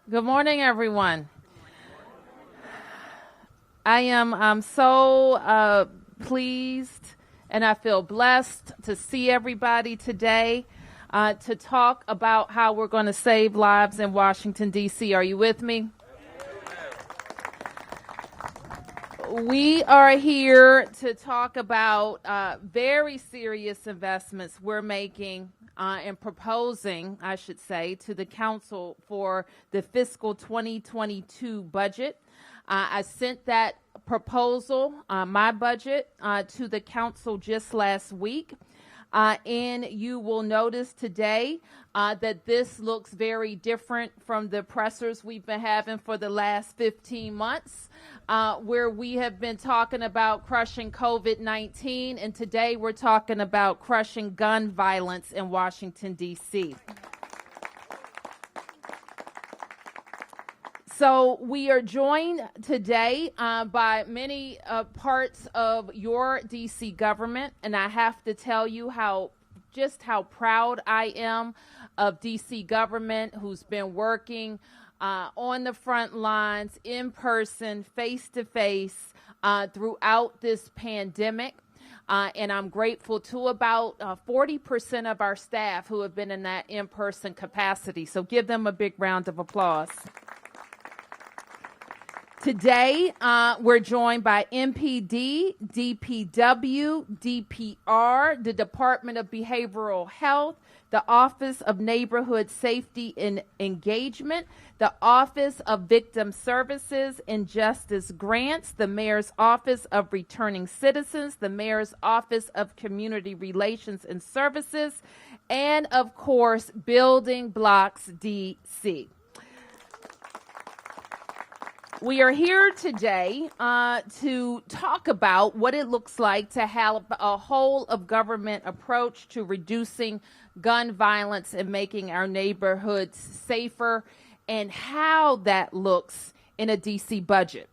Good morning, everyone. I am so pleased and I feel blessed to see everybody today to talk about how we're going to save lives in Washington, D.C. Are you with me? We are here to talk about very serious investments we're making and proposing, I should say, to the council for the fiscal 2022 budget. I sent that proposal, my budget, to the council just last week. And you will notice today that this looks very different from the pressers we've been having for the last 15 months, where we have been talking about crushing COVID-19, and today we're talking about crushing gun violence in Washington, D.C. So we are joined today by many parts of your D.C. government, and I have to tell you how proud I am of D.C. government, who's been working on the front lines, in person, face-to-face, throughout this pandemic. And I'm grateful to about 40% of our staff who have been in that in-person capacity. So give them a big round of applause. Today, we're joined by MPD, DPW, DPR, the Department of Behavioral Health, the Office of Neighborhood Safety and Engagement, the Office of Victim Services and Justice Grants, the Mayor's Office of Returning Citizens, the Mayor's Office of Community Relations and Services, and, of course, Building Blocks DC. We are here today to talk about what it looks like to have a whole of government approach to reducing gun violence and making our neighborhoods safer, and how that looks in a DC budget.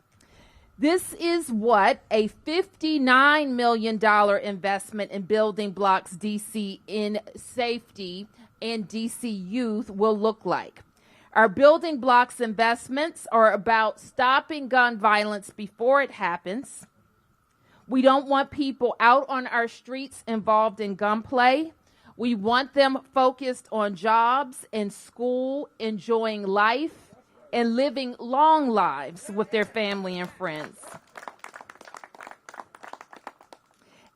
This is what a $59 million investment in Building Blocks DC in safety and DC youth will look like. Our Building Blocks investments are about stopping gun violence before it happens. We don't want people out on our streets involved in gunplay. We want them focused on jobs and school, enjoying life, and living long lives with their family and friends.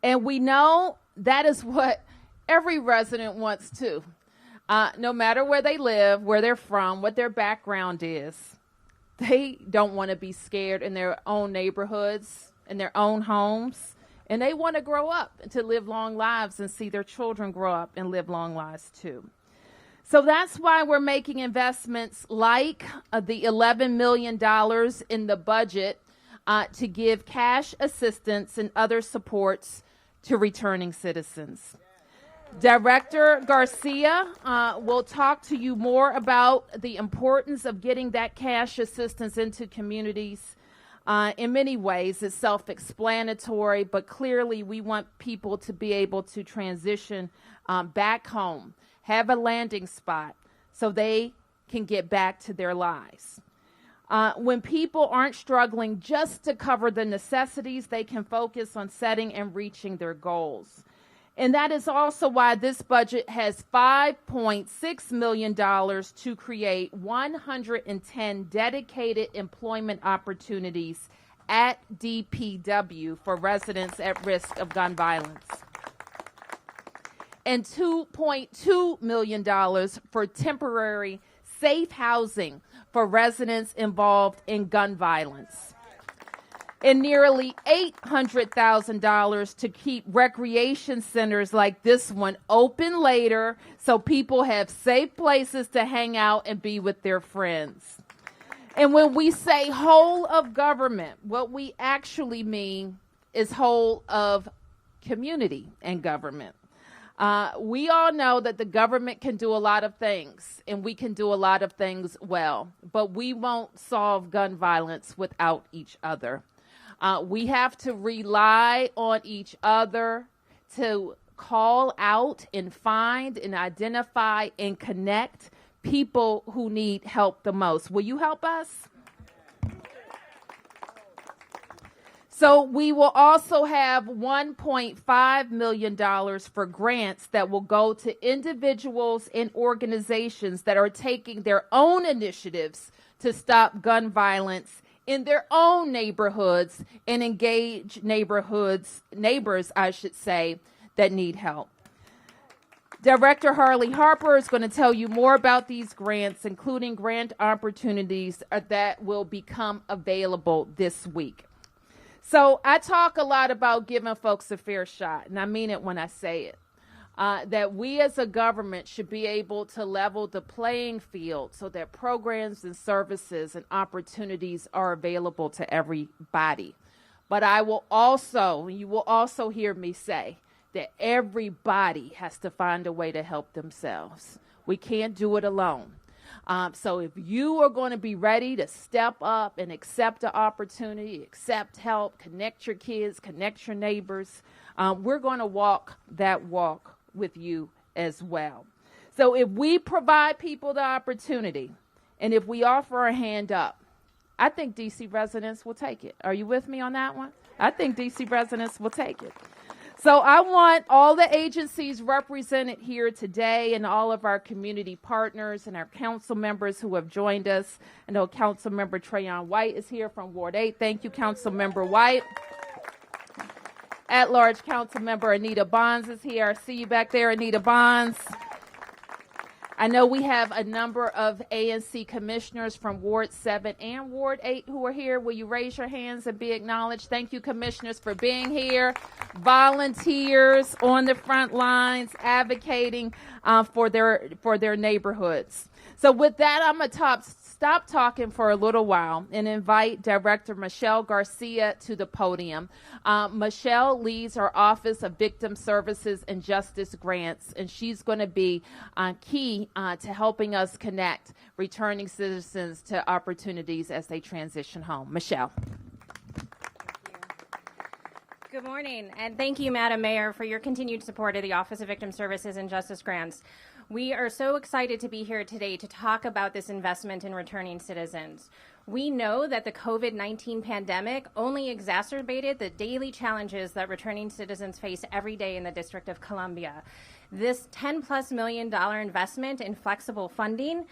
And we know that is what every resident wants too. No matter where they live, where they're from, what their background is, they don't want to be scared in their own neighborhoods, in their own homes, and they want to grow up to live long lives and see their children grow up and live long lives too. So that's why we're making investments like the $11 million in the budget to give cash assistance and other supports to returning citizens. Director Garcia will talk to you more about the importance of getting that cash assistance into communities. In many ways, it's self-explanatory, but clearly we want people to be able to transition back home, have a landing spot so they can get back to their lives. When people aren't struggling just to cover the necessities, they can focus on setting and reaching their goals. And that is also why this budget has $5.6 million to create 110 dedicated employment opportunities at DPW for residents at risk of gun violence, and $2.2 million for temporary safe housing for residents involved in gun violence, and nearly $800,000 to keep recreation centers like this one open later so people have safe places to hang out and be with their friends. And when we say whole of government, what we actually mean is whole of community and government. We all know that the government can do a lot of things, and we can do a lot of things well, but we won't solve gun violence without each other. We have to rely on each other to call out and find and identify and connect people who need help the most. Will you help us? So we will also have $1.5 million for grants that will go to individuals and organizations that are taking their own initiatives to stop gun violence in their own neighborhoods and engage neighbors, I should say, that need help. Director Harley Harper is going to tell you more about these grants, including grant opportunities that will become available this week. So I talk a lot about giving folks a fair shot, and I mean it when I say it, that we as a government should be able to level the playing field so that programs and services and opportunities are available to everybody. But you will also hear me say that everybody has to find a way to help themselves. We can't do it alone. So if you are going to be ready to step up and accept the opportunity, accept help, connect your kids, connect your neighbors, we're going to walk that walk with you as well. So if we provide people the opportunity and if we offer a hand up, I think DC residents will take it. Are you with me on that one? I think DC residents will take it. So I want all the agencies represented here today and all of our community partners and our council members who have joined us. I know Council Member Trayon White is here from Ward 8. Thank you, Council Member White. At-large Council Member Anita Bonds is here. I see you back there, Anita Bonds. I know we have a number of ANC commissioners from Ward 7 and Ward 8 who are here. Will you raise your hands and be acknowledged? Thank you, commissioners, for being here. Volunteers on the front lines advocating for their neighborhoods. So with that, I'm going to stop talking for a little while and invite Director Michelle Garcia to the podium. Michelle leads our Office of Victim Services and Justice Grants, and she's going to be key to helping us connect returning citizens to opportunities as they transition home. Michelle. Good morning, and thank you, Madam Mayor, for your continued support of the Office of Victim Services and Justice Grants. We are so excited to be here today to talk about this investment in returning citizens. We know that the COVID-19 pandemic only exacerbated the daily challenges that returning citizens face every day in the District of Columbia. This $10+ million investment in flexible funding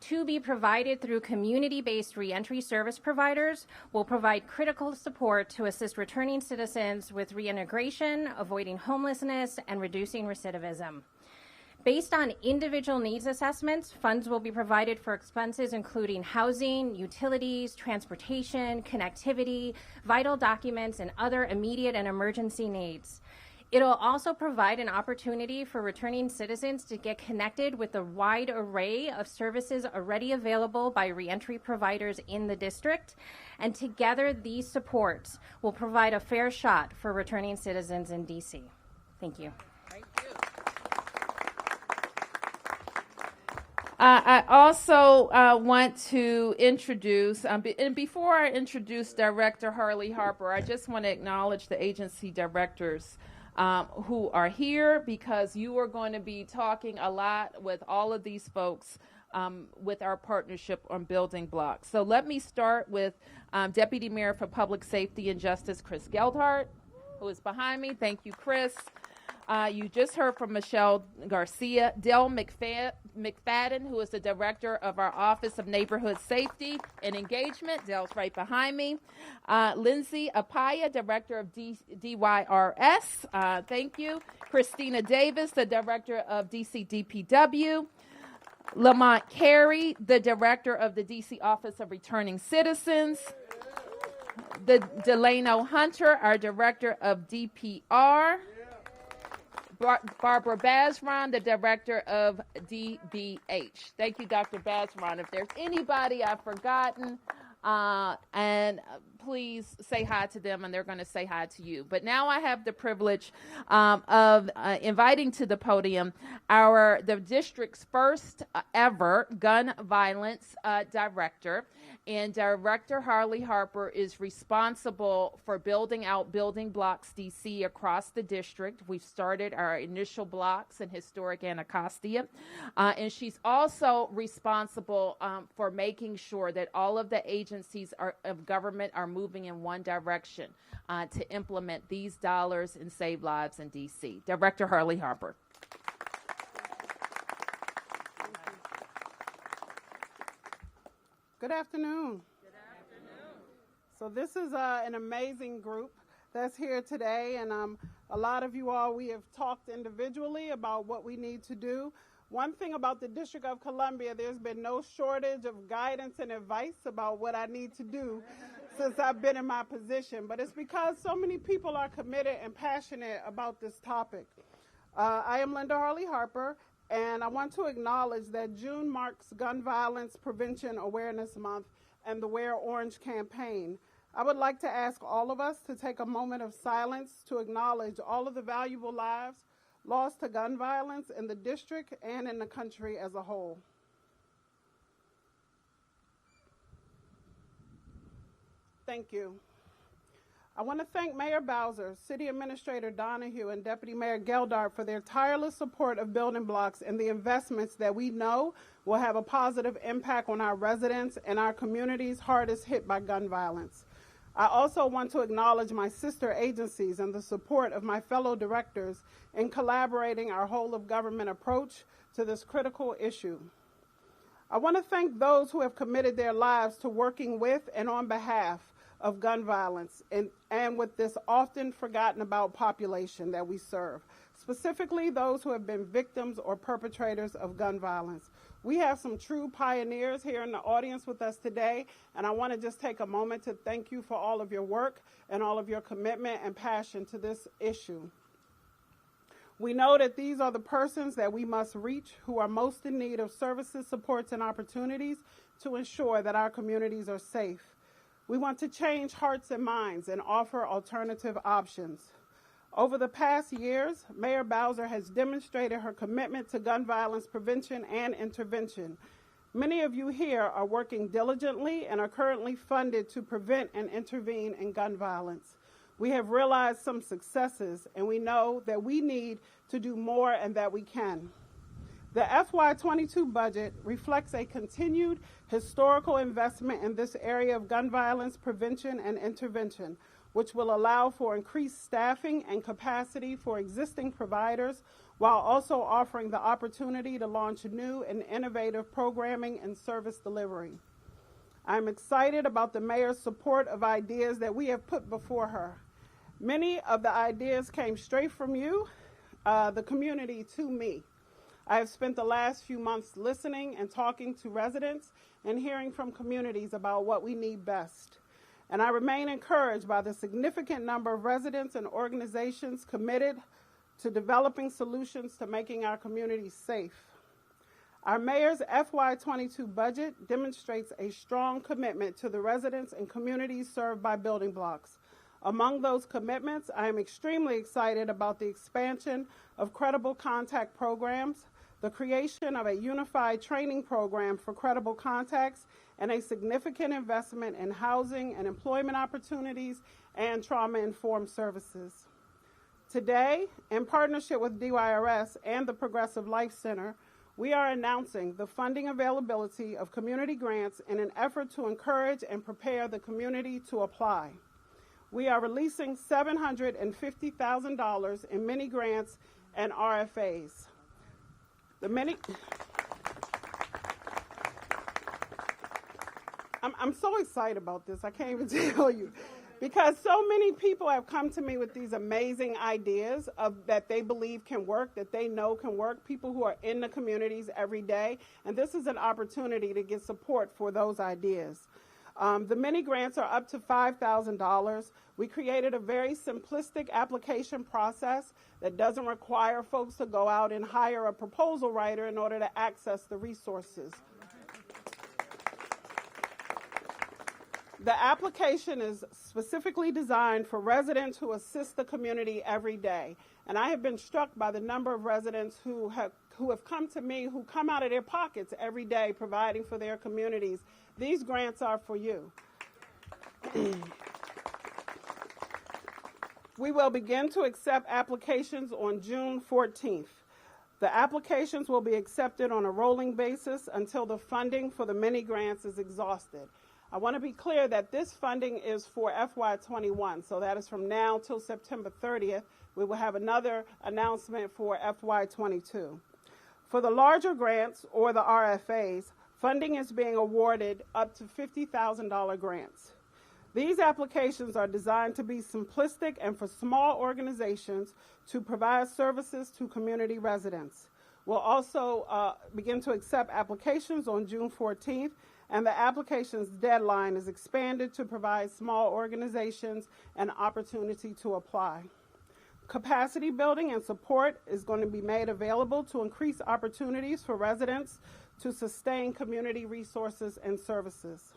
to be provided through community-based reentry service providers will provide critical support to assist returning citizens with reintegration, avoiding homelessness, and reducing recidivism. Based on individual needs assessments, funds will be provided for expenses including housing, utilities, transportation, connectivity, vital documents, and other immediate and emergency needs. It'll also provide an opportunity for returning citizens to get connected with the wide array of services already available by reentry providers in the district. And together, these supports will provide a fair shot for returning citizens in DC. Thank you. Thank you. I also want to introduce, and before I introduce Director Harley Harper, I just want to acknowledge the agency directors who are here, because you are going to be talking a lot with all of these folks with our partnership on building blocks. So let me start with Deputy Mayor for Public Safety and Justice, Chris Geldhart, who is behind me. Thank you, Chris. You just heard from Michelle Garcia. Dell McFadden, who is the director of our Office of Neighborhood Safety and Engagement. Dell's right behind me. Lindsay Apaya, director of DYRS. Thank you. Christina Davis, the director of DC-DPW. Lamont Carey, the director of the DC Office of Returning Citizens. Delano Hunter, our director of DPR. Barbara Bazron, the director of DBH. Thank you, Dr. Bazron. If there's anybody I've forgotten, and please say hi to them, and they're going to say hi to you. But now I have the privilege of inviting to the podium the district's first ever gun violence director. And Director Harley Harper is responsible for building out Building Blocks DC across the district. We've started our initial blocks in historic Anacostia. And she's also responsible for making sure that all of the agencies of government are moving in one direction to implement these dollars and save lives in DC. Director Harley Harper. Good afternoon. Good afternoon. So this is an amazing group that's here today, and a lot of you all, we have talked individually about what we need to do. One thing about the District of Columbia, there's been no shortage of guidance and advice about what I need to do since I've been in my position, but it's because so many people are committed and passionate about this topic. I am Linda Harley Harper, and I want to acknowledge that June marks Gun Violence Prevention Awareness Month and the Wear Orange campaign. I would like to ask all of us to take a moment of silence to acknowledge all of the valuable lives lost to gun violence in the district and in the country as a whole. Thank you. I want to thank Mayor Bowser, City Administrator Donahue, and Deputy Mayor Geldart for their tireless support of Building Blocks and the investments that we know will have a positive impact on our residents and our communities hardest hit by gun violence. I also want to acknowledge my sister agencies and the support of my fellow directors in collaborating our whole of government approach to this critical issue. I want to thank those who have committed their lives to working with and on behalf of gun violence and with this often forgotten about population that we serve, specifically those who have been victims or perpetrators of gun violence. We have some true pioneers here in the audience with us today, and I want to just take a moment to thank you for all of your work and all of your commitment and passion to this issue. We know that these are the persons that we must reach who are most in need of services, supports, and opportunities to ensure that our communities are safe. We want to change hearts and minds and offer alternative options. Over the past years, Mayor Bowser has demonstrated her commitment to gun violence prevention and intervention. Many of you here are working diligently and are currently funded to prevent and intervene in gun violence. We have realized some successes, and we know that we need to do more and that we can. The FY22 budget reflects a continued historical investment in this area of gun violence prevention and intervention, which will allow for increased staffing and capacity for existing providers while also offering the opportunity to launch new and innovative programming and service delivery. I'm excited about the mayor's support of ideas that we have put before her. Many of the ideas came straight from you, the community, to me. I have spent the last few months listening and talking to residents and hearing from communities about what we need best. And I remain encouraged by the significant number of residents and organizations committed to developing solutions to making our communities safe. Our mayor's FY22 budget demonstrates a strong commitment to the residents and communities served by Building Blocks. Among those commitments, I am extremely excited about the expansion of credible contact programs, the creation of a unified training program for credible contacts, and a significant investment in housing and employment opportunities and trauma-informed services. Today, in partnership with DYRS and the Progressive Life Center, we are announcing the funding availability of community grants in an effort to encourage and prepare the community to apply. We are releasing $750,000 in mini grants and RFAs. I'm so excited about this, I can't even tell you, because so many people have come to me with these amazing ideas that they believe can work, that they know can work, people who are in the communities every day, and this is an opportunity to get support for those ideas. The mini grants are up to $5,000. We created a very simplistic application process that doesn't require folks to go out and hire a proposal writer in order to access the resources. The application is specifically designed for residents who assist the community every day. And I have been struck by the number of residents who have come to me, who come out of their pockets every day providing for their communities. These grants are for you. We will begin to accept applications on June 14th. The applications will be accepted on a rolling basis until the funding for the mini grants is exhausted. I want to be clear that this funding is for FY21, so that is from now till September 30th. We will have another announcement for FY22. For the larger grants, or the RFAs, funding is being awarded up to $50,000 grants. These applications are designed to be simplistic and for small organizations to provide services to community residents. We'll also begin to accept applications on June 14th, and the application's deadline is expanded to provide small organizations an opportunity to apply. Capacity building and support is going to be made available to increase opportunities for residents to sustain community resources and services.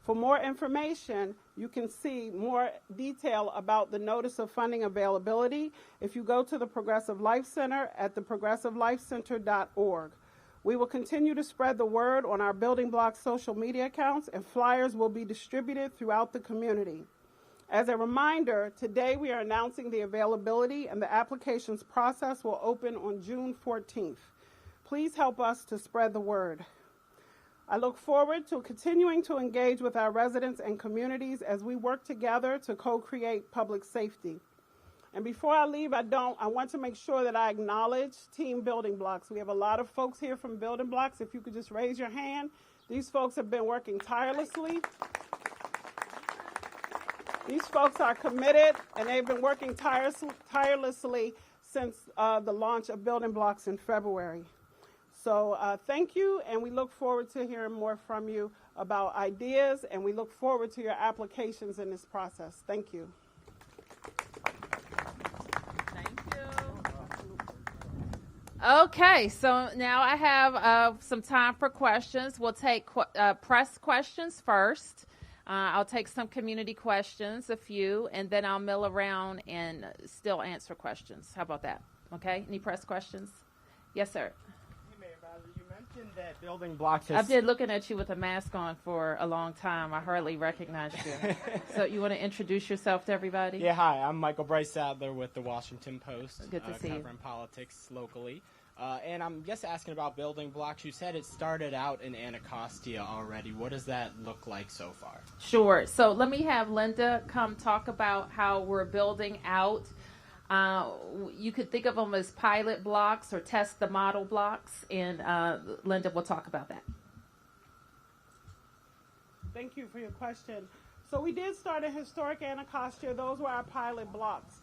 For more information, you can see more detail about the notice of funding availability if you go to the Progressive Life Center at theprogressivelifecenter.org. We will continue to spread the word on our Building Blocks social media accounts, and flyers will be distributed throughout the community. As a reminder, today we are announcing the availability, and the applications process will open on June 14th. Please help us to spread the word. I look forward to continuing to engage with our residents and communities as we work together to co-create public safety. And before I leave, I want to make sure that I acknowledge Team Building Blocks. We have a lot of folks here from Building Blocks. If you could just raise your hand. These folks have been working tirelessly. These folks are committed, and they've been working tirelessly since the launch of Building Blocks in February. So thank you, and we look forward to hearing more from you about ideas, and we look forward to your applications in this process. Thank you. Thank you. Okay, so now I have some time for questions. We'll take press questions first. I'll take some community questions, a few, and then I'll mill around and still answer questions. How about that? Okay, any press questions? Yes, sir. That Building Blocks I've been looking at you with a mask on for a long time. I hardly recognized you. So you want to introduce yourself to everybody? Yeah, hi. I'm Michael Bryce Sadler with the Washington Post. Good to see you. Covering politics locally. And I'm just asking about Building Blocks. You said it started out in Anacostia already. What does that look like so far? Sure. So let me have Linda come talk about how we're building out. You could think of them as pilot blocks or test the model blocks, and Linda will talk about that. Thank you for your question. So we did start in historic Anacostia. Those were our pilot blocks.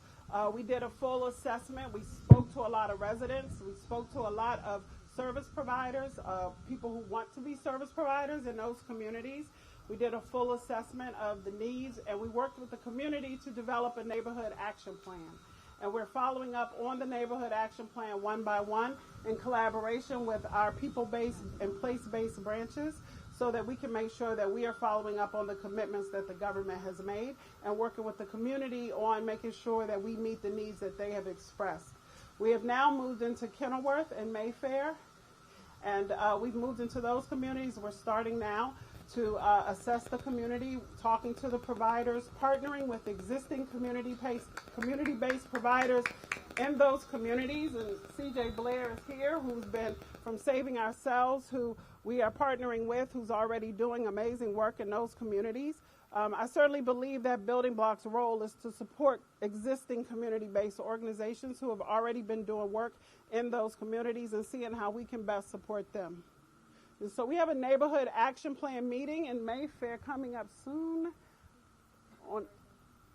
We did a full assessment. We spoke to a lot of residents. We spoke to a lot of service providers, people who want to be service providers in those communities. We did a full assessment of the needs, and we worked with the community to develop a neighborhood action plan. And we're following up on the neighborhood action plan one by one in collaboration with our people-based and place-based branches so that we can make sure that we are following up on the commitments that the government has made and working with the community on making sure that we meet the needs that they have expressed. We have now moved into Kenilworth and Mayfair, and we've moved into those communities. We're starting now to assess the community, talking to the providers, partnering with existing community-based providers in those communities. And CJ Blair is here, who's been from Saving Ourselves, who we are partnering with, who's already doing amazing work in those communities. I certainly believe that Building Blocks' role is to support existing community-based organizations who have already been doing work in those communities and seeing how we can best support them. So we have a neighborhood action plan meeting in Mayfair coming up soon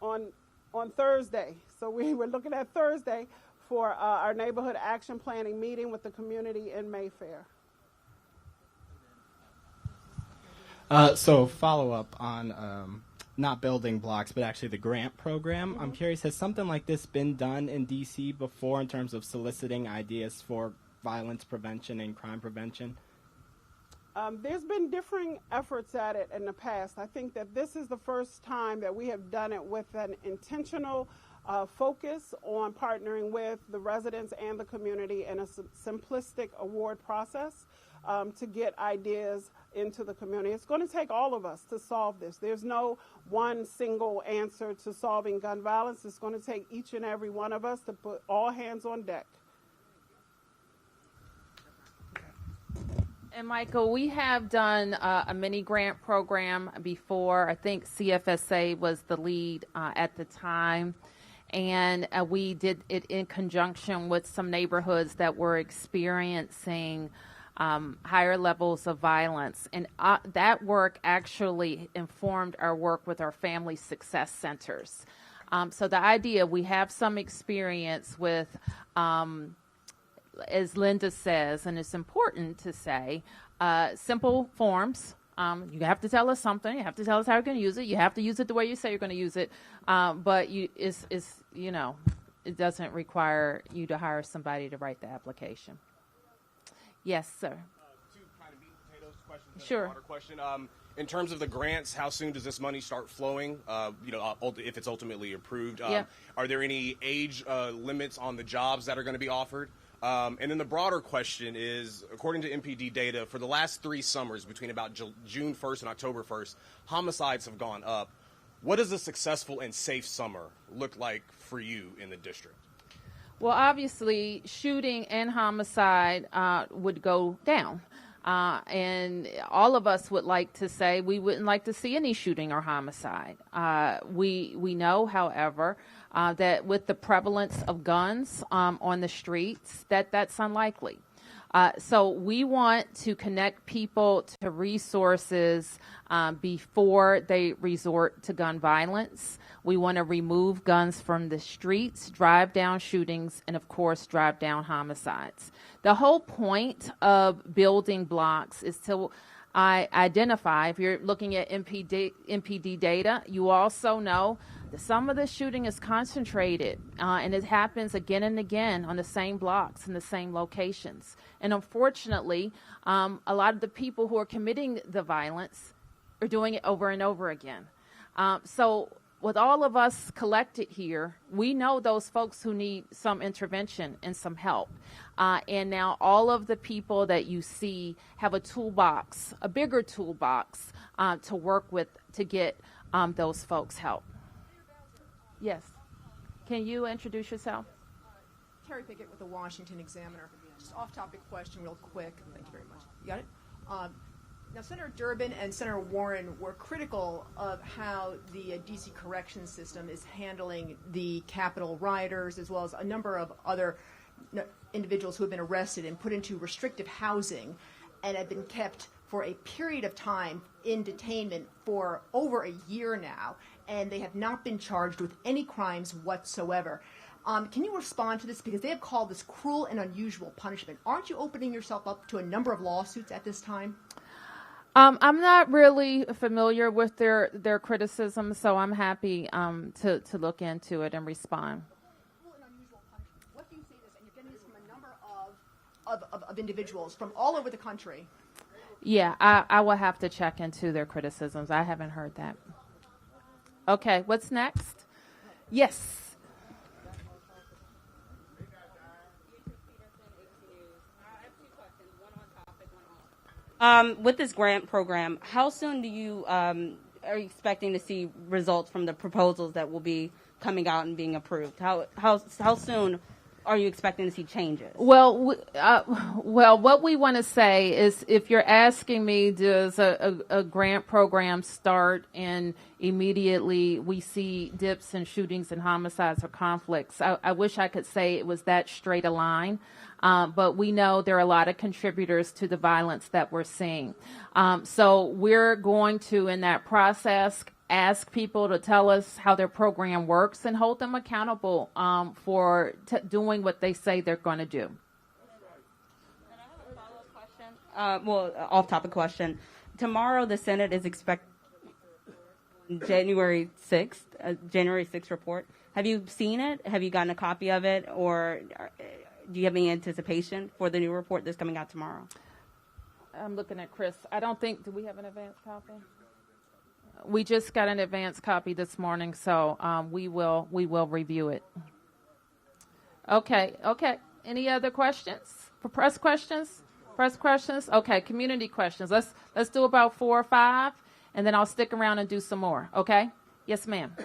on Thursday. So we were looking at Thursday for our neighborhood action planning meeting with the community in Mayfair. So follow up on not Building Blocks, but actually the grant program. Mm-hmm. I'm curious, has something like this been done in D.C. before in terms of soliciting ideas for violence prevention and crime prevention? There's been differing efforts at it in the past. I think that this is the first time that we have done it with an intentional focus on partnering with the residents and the community in a simplistic award process to get ideas into the community. It's going to take all of us to solve this. There's no one single answer to solving gun violence. It's going to take each and every one of us to put all hands on deck. And Michael, we have done a mini grant program before. I think CFSA was the lead at the time. And we did it in conjunction with some neighborhoods that were experiencing higher levels of violence. And that work actually informed our work with our family success centers. So the idea, we have some experience with as Linda says, and it's important to say, simple forms. You have to tell us something. You have to tell us how you're going to use it. You have to use it the way you say you're going to use it. But it doesn't require you to hire somebody to write the application. Yes, sir. Two kind of meat and potatoes questions. Sure. A broader question. In terms of the grants, how soon does this money start flowing? If it's ultimately approved, are there any age limits on the jobs that are going to be offered? And then the broader question is, according to MPD data, for the last 3 summers, between about June 1st and October 1st, homicides have gone up. What does a successful and safe summer look like for you in the district? Well, obviously, shooting and homicide would go down. And all of us would like to say we wouldn't like to see any shooting or homicide. We know, however, that with the prevalence of guns on the streets, that's unlikely. So we want to connect people to resources before they resort to gun violence. We want to remove guns from the streets, drive down shootings, and, of course, drive down homicides. The whole point of building blocks is to identify, if you're looking at MPD data, you also know that some of the shooting is concentrated, and it happens again and again on the same blocks and the same locations. And unfortunately, a lot of the people who are committing the violence are doing it over and over again. So with all of us collected here, we know those folks who need some intervention and some help. And now all of the people that you see have a toolbox, a bigger toolbox to work with to get those folks help. Yes. Can you introduce yourself? Carrie Pickett with the Washington Examiner. Just off-topic question real quick. Thank you very much. You got it? Now, Senator Durbin and Senator Warren were critical of how the D.C. corrections system is handling the Capitol rioters, as well as a number of other individuals who have been arrested and put into restrictive housing and have been kept for a period of time in detainment for over a year now, and they have not been charged with any crimes whatsoever. Can you respond to this? Because they have called this cruel and unusual punishment. Aren't you opening yourself up to a number of lawsuits at this time? I'm not really familiar with their criticism, so I'm happy to look into it and respond. Cruel and unusual punishment. What do you say this? And you're getting this from a number of individuals from all over the country. Yeah, I will have to check into their criticisms. I haven't heard that. Okay, what's next? Yes. With this grant program, how soon do you are you expecting to see results from the proposals that will be coming out and being approved? How soon are you expecting to see changes? Well, what we want to say is, if you're asking me, does a grant program start and immediately we see dips in shootings and homicides or conflicts? I wish I could say it was that straight a line. But we know there are a lot of contributors to the violence that we're seeing. So we're going to, in that process, ask people to tell us how their program works and hold them accountable for doing what they say they're going to do. And I have a follow-up question. Off-topic question. Tomorrow, the Senate is expecting January 6th report. Have you seen it? Have you gotten a copy of it? Or do you have any anticipation for the new report that's coming out tomorrow? I'm looking at Chris. I don't think, do we have an advance copy? We just got an advance copy this morning, so we will review it. Okay. Any other questions? For press questions? Okay, community questions. Let's do about 4 or 5, and then I'll stick around and do some more. Okay? Yes, ma'am.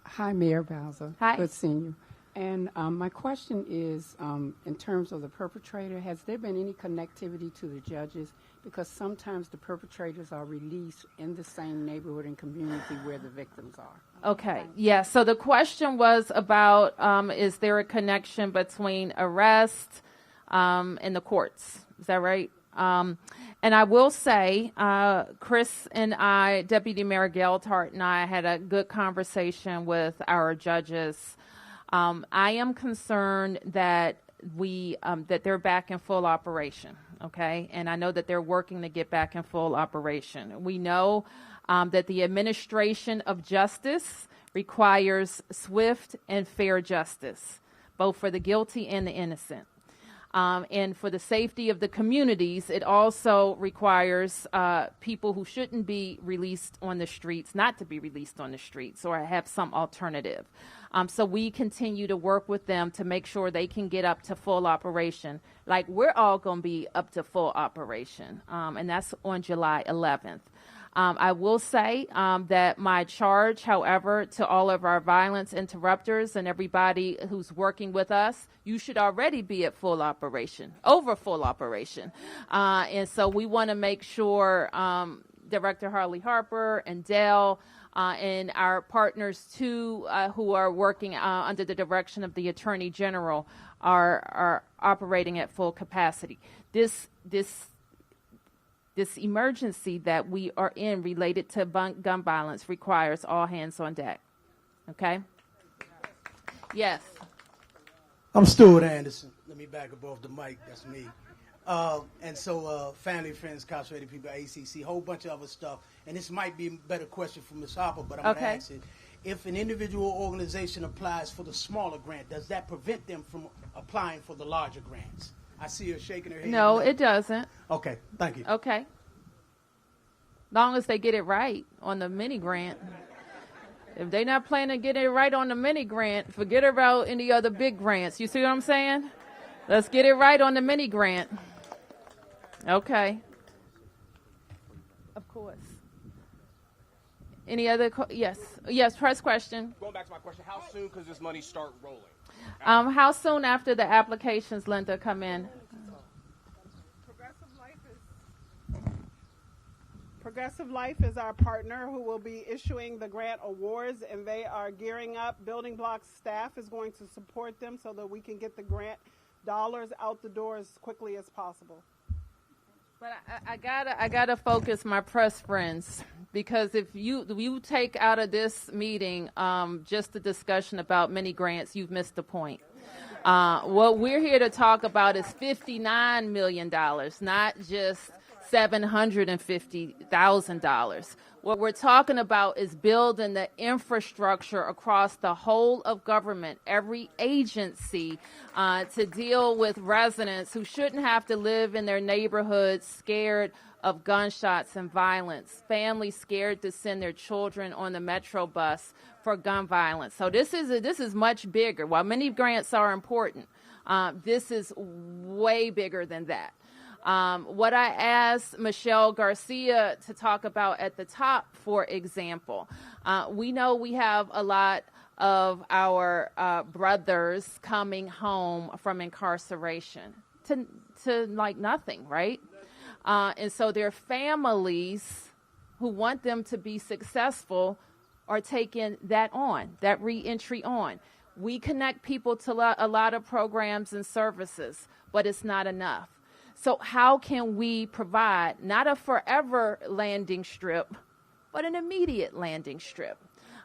Hi, Mayor Bowser. Hi. Good seeing you. And my question is, in terms of the perpetrator, has there been any connectivity to the judges? Because sometimes the perpetrators are released in the same neighborhood and community where the victims are. Okay. Yeah. So the question was about, is there a connection between arrest and the courts? Is that right? And I will say, Chris and I, Deputy Mayor Geltart and I had a good conversation with our judges. I am concerned that that they're back in full operation. Okay, and I know that they're working to get back in full operation. We know that the administration of justice requires swift and fair justice, both for the guilty and the innocent. And for the safety of the communities, it also requires people who shouldn't be released on the streets not to be released on the streets or have some alternative. So we continue to work with them to make sure they can get up to full operation. Like we're all going to be up to full operation, and that's on July 11th. I will say that my charge, however, to all of our violence interrupters and everybody who's working with us, you should already be at full operation, over full operation. And so we want to make sure Director Harley Harper and Dell and our partners, too, who are working under the direction of the Attorney General are operating at full capacity. This emergency that we are in related to gun violence requires all hands on deck. Okay? Yes. I'm Stuart Anderson. Let me back up off the mic. That's me. And so family, friends, cops, ready people, ACC, whole bunch of other stuff. And this might be a better question for Ms. Harper, but I'm going to ask it. If an individual organization applies for the smaller grant, does that prevent them from applying for the larger grants? I see her shaking her head. No, it doesn't. Okay, thank you. Okay. Long as they get it right on the mini grant. If they're not planning to get it right on the mini grant, forget about any other big grants. You see what I'm saying? Let's get it right on the mini grant. Okay. Of course. Any other? Yes. Press question. Going back to my question, how soon could this money start rolling? How soon after the applications, Linda, come in? Progressive Life is our partner who will be issuing the grant awards, and they are gearing up. Building Blocks staff is going to support them so that we can get the grant dollars out the door as quickly as possible. But I gotta focus my press friends, because if you take out of this meeting just the discussion about mini grants, you've missed the point. What we're here to talk about is $59 million, not just $750,000. What we're talking about is building the infrastructure across the whole of government, every agency, to deal with residents who shouldn't have to live in their neighborhoods scared of gunshots and violence, families scared to send their children on the Metro bus for gun violence. So this is much bigger. While many grants are important, this is way bigger than that. What I asked Michelle Garcia to talk about at the top, for example, we know we have a lot of our brothers coming home from incarceration to like nothing, right? And so their families who want them to be successful are taking that reentry on. We connect people to a lot of programs and services, but it's not enough. So how can we provide not a forever landing strip, but an immediate landing strip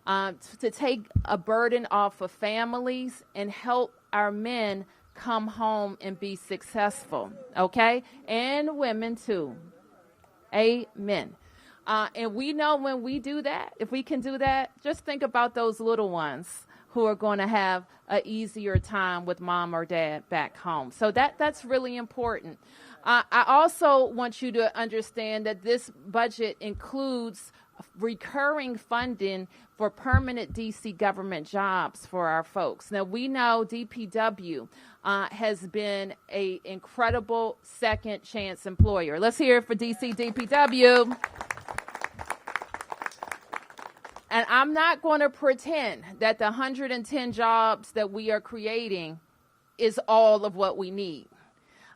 to take a burden off of families and help our men come home and be successful, okay? And women too. Amen. And we know when we do that, if we can do that, just think about those little ones who are going to have an easier time with mom or dad back home. So that's really important. I also want you to understand that this budget includes recurring funding for permanent DC government jobs for our folks. Now, we know DPW has been an incredible second chance employer. Let's hear it for DC DPW. And I'm not going to pretend that the 110 jobs that we are creating is all of what we need.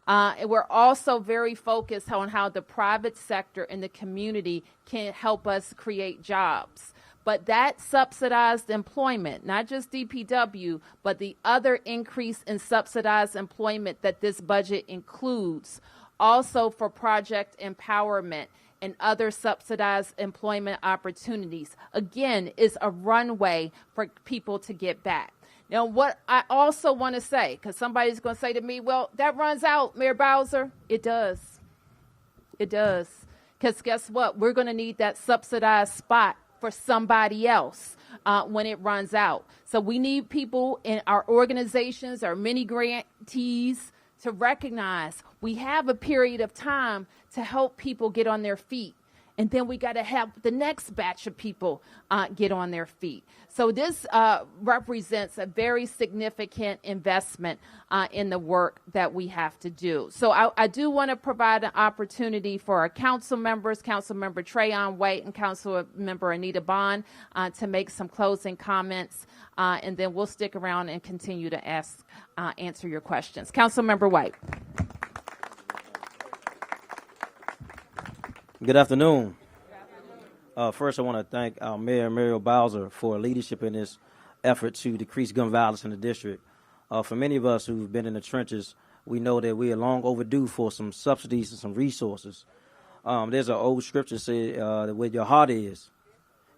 And we're also very focused on how the private sector and the community can help us create jobs. But that subsidized employment, not just DPW, but the other increase in subsidized employment that this budget includes, also for project empowerment and other subsidized employment opportunities, again, is a runway for people to get back. Now, what I also want to say, because somebody's going to say to me, well, that runs out, Mayor Bowser. It does. It does. Because guess what? We're going to need that subsidized spot for somebody else when it runs out. So we need people in our organizations, our mini grantees, to recognize we have a period of time to help people get on their feet. And then we got to help the next batch of people get on their feet. So this represents a very significant investment in the work that we have to do. So I do want to provide an opportunity for our council members, Councilmember Trayon White and Councilmember Anita Bond, to make some closing comments. And then we'll stick around and continue to answer your questions. Councilmember White. Good afternoon. First, I want to thank our Mayor, Muriel Bowser, for leadership in this effort to decrease gun violence in the district. For many of us who've been in the trenches, we know that we are long overdue for some subsidies and some resources. There's an old scripture say that where your heart is,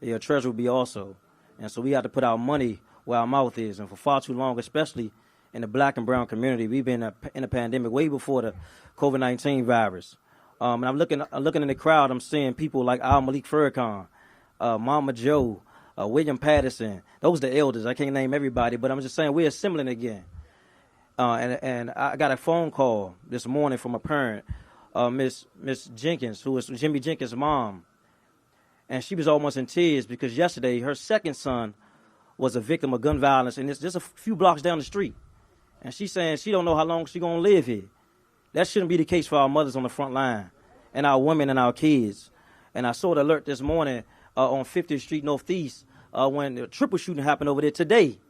your treasure will be also. And so we have to put our money where our mouth is. And for far too long, especially in the black and brown community, we've been in a pandemic way before the COVID-19 virus. And I'm looking in the crowd. I'm seeing people like Al Malik Farrakhan, Mama Joe, William Patterson. Those are the elders. I can't name everybody, but I'm just saying we're assembling again. And I got a phone call this morning from a parent, Miss Jenkins, who was Jimmy Jenkins' mom, and she was almost in tears because yesterday her second son was a victim of gun violence, and it's just a few blocks down the street. And she's saying she don't know how long she's gonna live here. That shouldn't be the case for our mothers on the front line and our women and our kids. And I saw the alert this morning on 50th Street Northeast when the triple shooting happened over there today.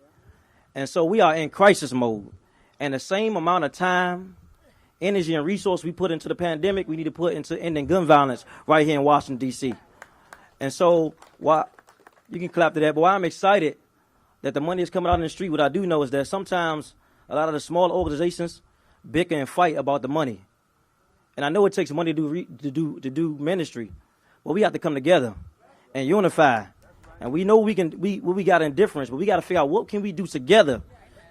And so we are in crisis mode. And the same amount of time, energy, and resource we put into the pandemic, we need to put into ending gun violence right here in Washington, D.C. And so while you can clap to that, but why I'm excited that the money is coming out in the street, what I do know is that sometimes a lot of the small organizations bicker and fight about the money. And I know it takes money to do ministry, but we have to come together and unify. And we know we got in difference, but we got to figure out what can we do together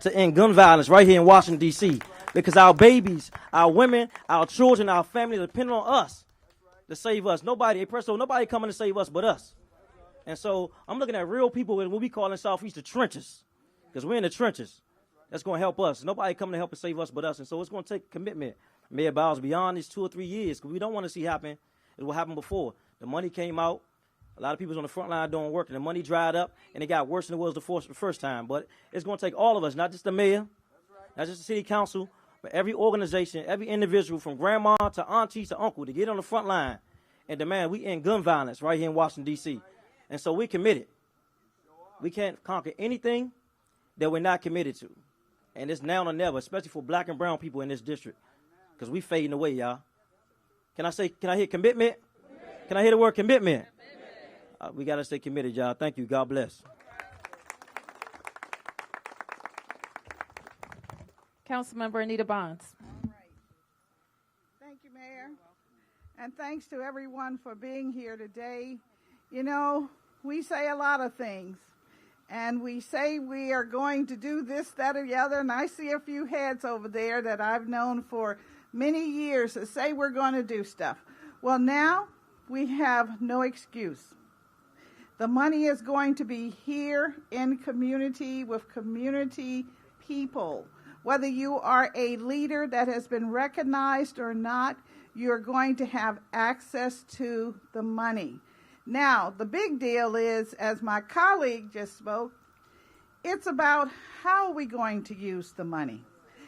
to end gun violence right here in Washington, D.C. Because our babies, our women, our children, our families depend on us to save us. Nobody coming to save us but us. And so I'm looking at real people in what we call in Southeast the trenches, because we're in the trenches. That's going to help us. Nobody coming to help and save us but us. And so it's going to take commitment, Mayor Bowser, beyond these 2 or 3 years, because we don't want to see happen is what happened before. The money came out. A lot of people was on the front line doing work, and the money dried up, and it got worse than it was the first time. But it's going to take all of us, not just the mayor, not just the city council, but every organization, every individual from grandma to auntie to uncle to get on the front line and demand we end gun violence right here in Washington, D.C. And so we're committed. We can't conquer anything that we're not committed to. And it's now or never, especially for black and brown people in this district, because we fading away, y'all. Can I hear commitment? Can I hear the word commitment? We got to stay committed, y'all. Thank you. God bless. Councilmember Anita Bonds. All right. Thank you, Mayor. And thanks to everyone for being here today. You know, we say a lot of things. And we say we are going to do this, that, or the other. And I see a few heads over there that I've known for many years that say we're going to do stuff. Well, now we have no excuse. The money is going to be here in community with community people Whether you are a leader that has been recognized or not, you're going to have access to the money. Now, the big deal is, as my colleague just spoke, it's about how are we going to use the money?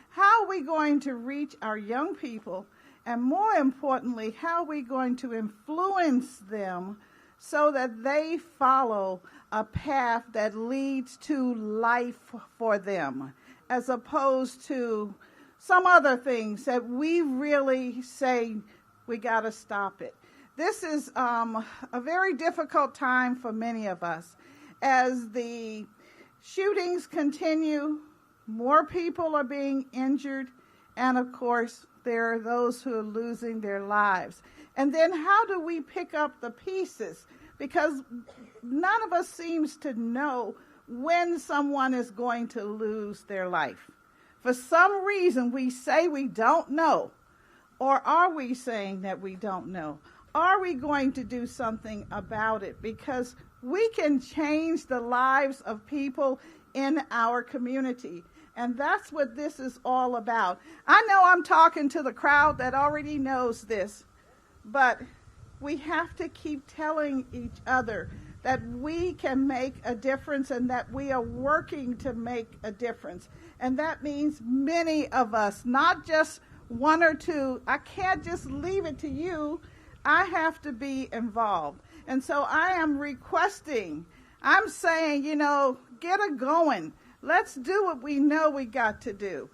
How are we going to reach our young people? And more importantly, how are we going to influence them so that they follow a path that leads to life for them, as opposed to some other things that we really say we got to stop it. This is a very difficult time for many of us. As the shootings continue, more people are being injured, and of course, there are those who are losing their lives. And then how do we pick up the pieces? Because none of us seems to know when someone is going to lose their life. For some reason, we say we don't know. Or are we saying that we don't know? Are we going to do something about it? Because we can change the lives of people in our community. And that's what this is all about. I know I'm talking to the crowd that already knows this, but we have to keep telling each other that we can make a difference and that we are working to make a difference. And that means many of us, not just one or two. I can't just leave it to you. I have to be involved. And so I am requesting, I'm saying, get it going. Let's do what we know we got to do.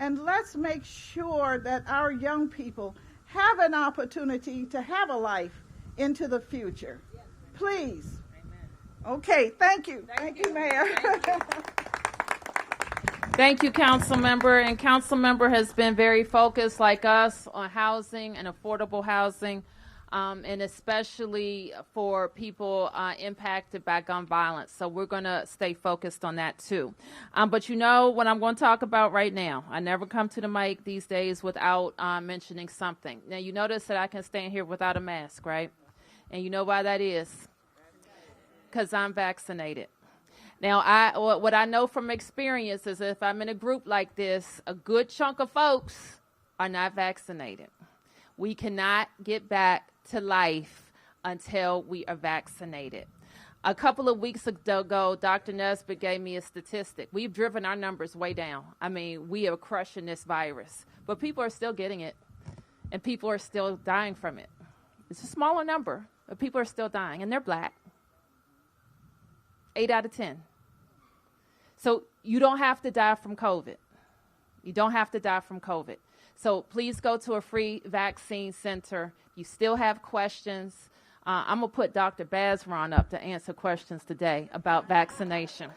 And let's make sure that our young people have an opportunity to have a life into the future. Please. Okay, thank you. Thank you, Mayor. Thank you, Council Member. And Council Member has been very focused, like us, on housing and affordable housing, and especially for people impacted by gun violence. So we're going to stay focused on that, too. But you know what I'm going to talk about right now. I never come to the mic these days without mentioning something. Now, you notice that I can stand here without a mask, right? And you know why that is? Because I'm vaccinated. Now, what I know from experience is if I'm in a group like this, a good chunk of folks are not vaccinated. We cannot get back to life until we are vaccinated. A couple of weeks ago, Dr. Nesbitt gave me a statistic. We've driven our numbers way down. I mean, we are crushing this virus, but people are still getting it, and people are still dying from it. It's a smaller number, but people are still dying, and they're black. 8 out of 10. So you don't have to die from COVID. You don't have to die from COVID. So please go to a free vaccine center. You still have questions. I'm going to put Dr. Bazron up to answer questions today about vaccination.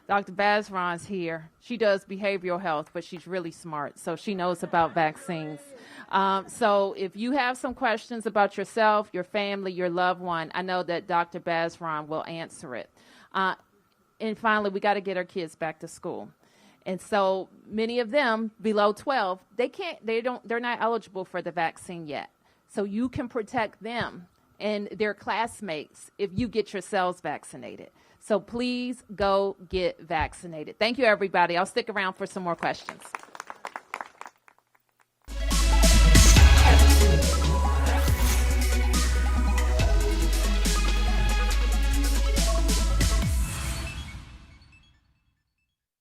Dr. Bazron's here. She does behavioral health, but she's really smart, so she knows about vaccines. So if you have some questions about yourself, your family, your loved one, I know that Dr. Bazron will answer it. And finally, we got to get our kids back to school. And so many of them below 12, they're not eligible for the vaccine yet. So you can protect them and their classmates if you get yourselves vaccinated. So please go get vaccinated. Thank you, everybody. I'll stick around for some more questions.